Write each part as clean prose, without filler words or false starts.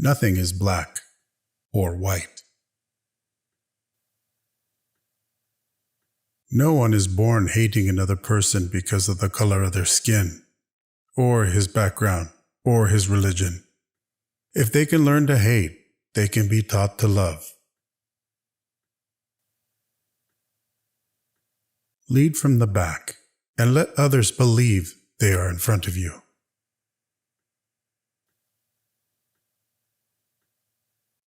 Nothing is black or white. No one is born hating another person because of the color of their skin, or his background, or his religion. If they can learn to hate, they can be taught to love. Lead from the back, and let others believe they are in front of you.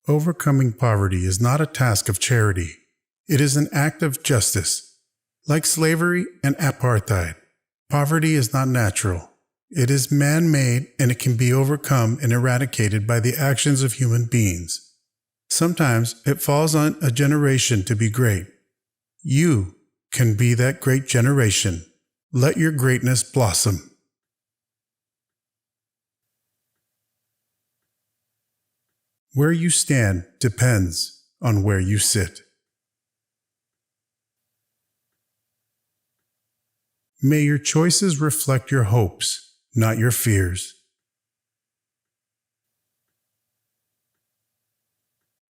Overcoming poverty is not a task of charity. It is an act of justice. Like slavery and apartheid, poverty is not natural. It is man-made, and it can be overcome and eradicated by the actions of human beings. Sometimes it falls on a generation to be great. You can be that great generation. Let your greatness blossom. Where you stand depends on where you sit. May your choices reflect your hopes, not your fears.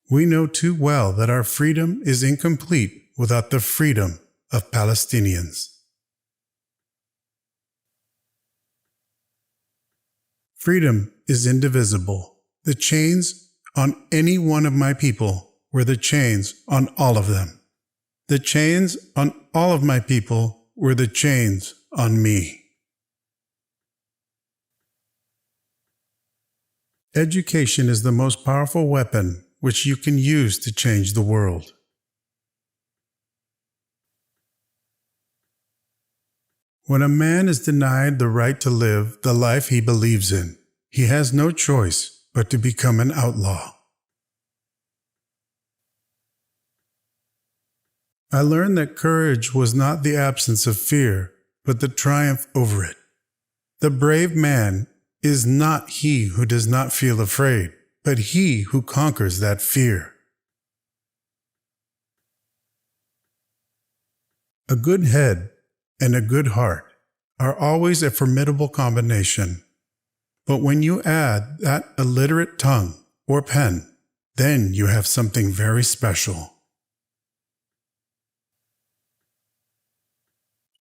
We know too well that our freedom is incomplete without the freedom of Palestinians. Freedom is indivisible. The chains on any one of my people were the chains on all of them. The chains on all of my people were the chains on me. Education is the most powerful weapon which you can use to change the world. When a man is denied the right to live the life he believes in, he has no choice but to become an outlaw. I learned that courage was not the absence of fear, but the triumph over it. The brave man is not he who does not feel afraid, but he who conquers that fear. A good head and a good heart are always a formidable combination. But when you add that illiterate tongue or pen, then you have something very special.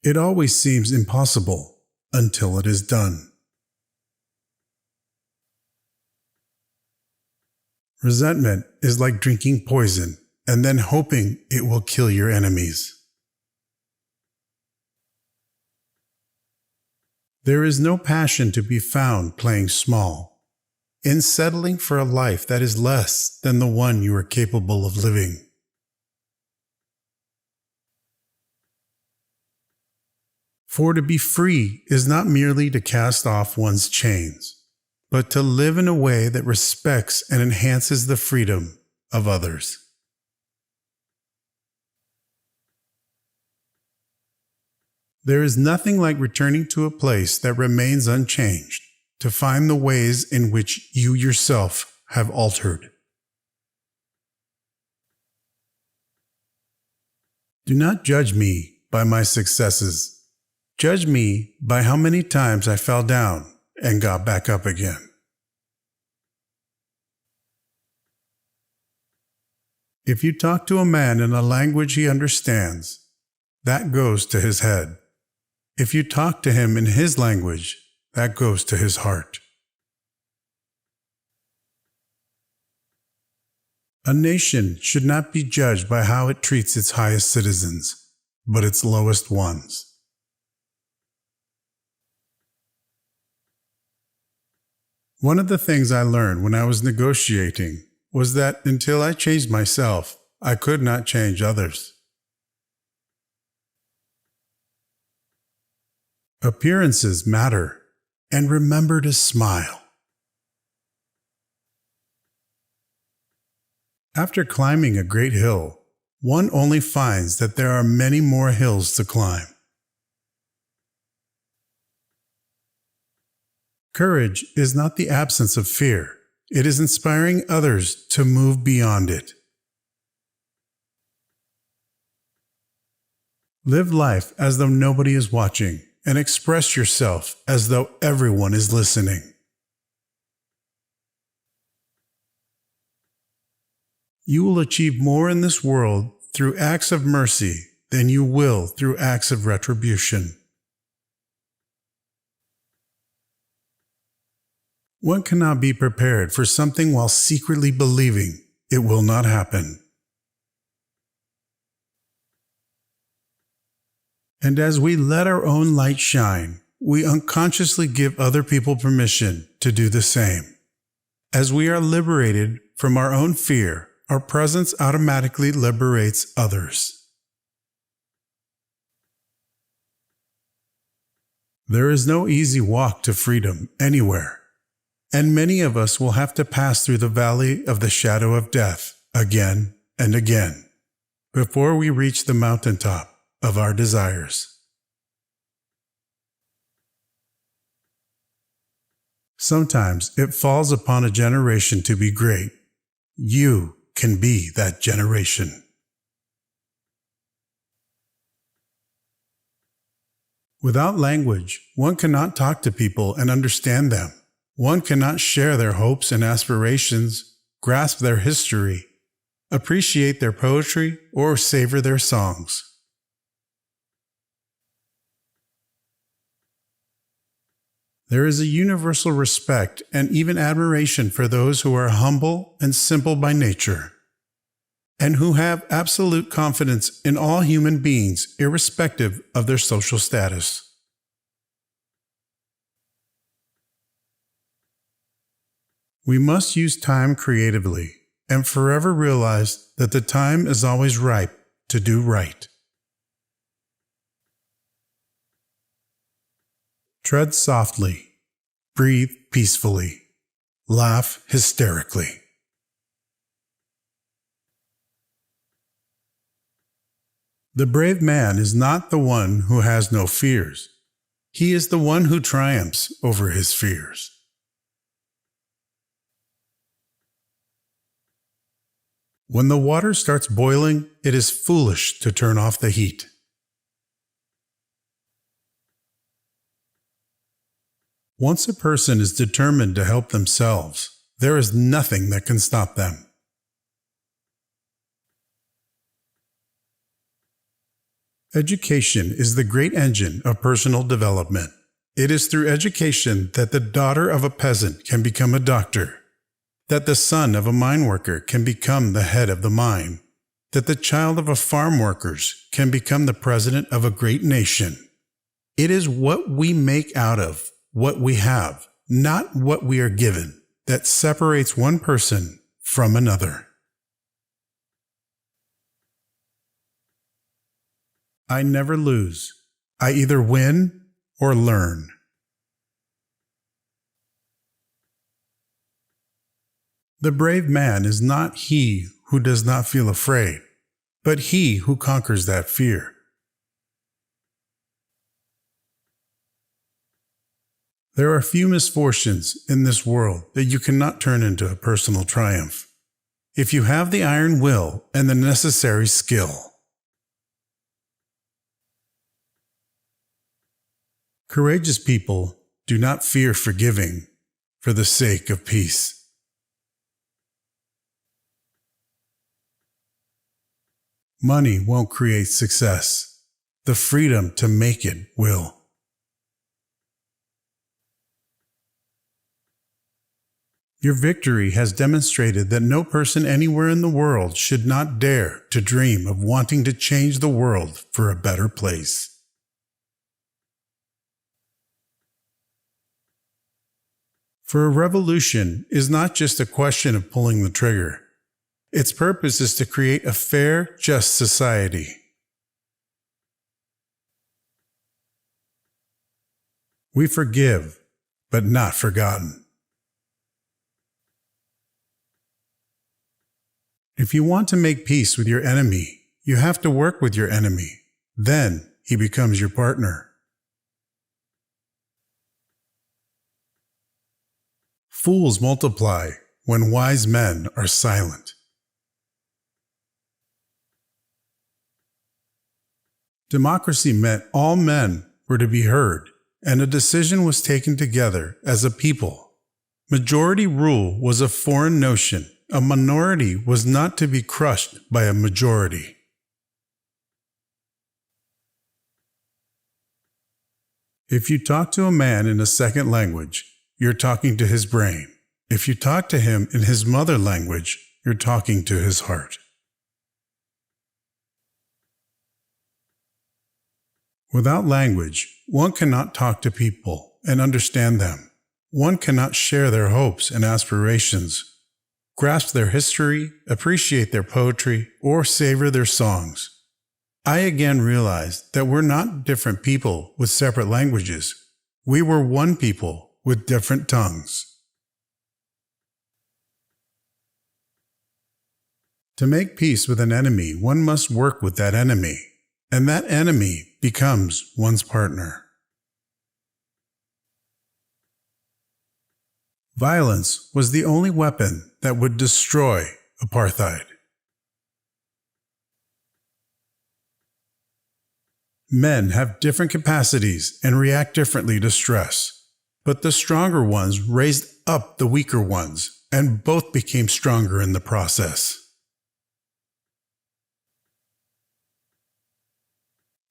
It always seems impossible until it is done. Resentment is like drinking poison and then hoping it will kill your enemies. There is no passion to be found playing small, in settling for a life that is less than the one you are capable of living. For to be free is not merely to cast off one's chains, but to live in a way that respects and enhances the freedom of others. There is nothing like returning to a place that remains unchanged, to find the ways in which you yourself have altered. Do not judge me by my successes. Judge me by how many times I fell down and got back up again. If you talk to a man in a language he understands, that goes to his head. If you talk to him in his language, that goes to his heart. A nation should not be judged by how it treats its highest citizens, but its lowest ones. One of the things I learned when I was negotiating was that until I changed myself, I could not change others. Appearances matter, and remember to smile. After climbing a great hill, one only finds that there are many more hills to climb. Courage is not the absence of fear. It is inspiring others to move beyond it. Live life as though nobody is watching, and express yourself as though everyone is listening. You will achieve more in this world through acts of mercy than you will through acts of retribution. One cannot be prepared for something while secretly believing it will not happen. And as we let our own light shine, we unconsciously give other people permission to do the same. As we are liberated from our own fear, our presence automatically liberates others. There is no easy walk to freedom anywhere, and many of us will have to pass through the valley of the shadow of death again and again before we reach the mountaintop of our desires. Sometimes it falls upon a generation to be great. You can be that generation. Without language, one cannot talk to people and understand them. One cannot share their hopes and aspirations, grasp their history, appreciate their poetry, or savor their songs. There is a universal respect and even admiration for those who are humble and simple by nature, and who have absolute confidence in all human beings irrespective of their social status. We must use time creatively and forever realize that the time is always ripe to do right. Tread softly, breathe peacefully, laugh hysterically. The brave man is not the one who has no fears. He is the one who triumphs over his fears. When the water starts boiling, it is foolish to turn off the heat. Once a person is determined to help themselves, there is nothing that can stop them. Education is the great engine of personal development. It is through education that the daughter of a peasant can become a doctor, that the son of a mine worker can become the head of the mine, that the child of a farm worker can become the president of a great nation. It is what we make out of what we have, not what we are given, that separates one person from another. I never lose. I either win or learn. The brave man is not he who does not feel afraid, but he who conquers that fear. There are few misfortunes in this world that you cannot turn into a personal triumph, if you have the iron will and the necessary skill. Courageous people do not fear forgiving for the sake of peace. Money won't create success. The freedom to make it will. Your victory has demonstrated that no person anywhere in the world should not dare to dream of wanting to change the world for a better place. For a revolution is not just a question of pulling the trigger. Its purpose is to create a fair, just society. We forgive, but not forgotten. If you want to make peace with your enemy, you have to work with your enemy. Then he becomes your partner. Fools multiply when wise men are silent. Democracy meant all men were to be heard, and a decision was taken together as a people. Majority rule was a foreign notion a minority was not to be crushed by a majority. If you talk to a man in a second language, you're talking to his brain. If you talk to him in his mother language, you're talking to his heart. Without language, one cannot talk to people and understand them. One cannot share their hopes and aspirations, grasp their history, appreciate their poetry, or savor their songs. I again realized that we're not different people with separate languages. We were one people with different tongues. To make peace with an enemy, one must work with that enemy, and that enemy becomes one's partner. Violence was the only weapon that would destroy apartheid. Men have different capacities and react differently to stress, but the stronger ones raised up the weaker ones, and both became stronger in the process.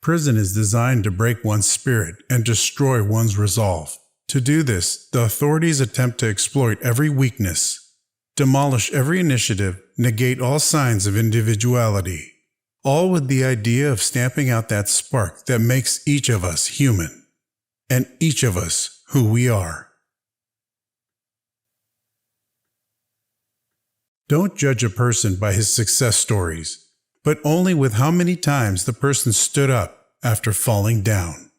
Prison is designed to break one's spirit and destroy one's resolve. To do this, the authorities attempt to exploit every weakness, demolish every initiative, negate all signs of individuality, all with the idea of stamping out that spark that makes each of us human, and each of us who we are. Don't judge a person by his success stories, but only with how many times the person stood up after falling down.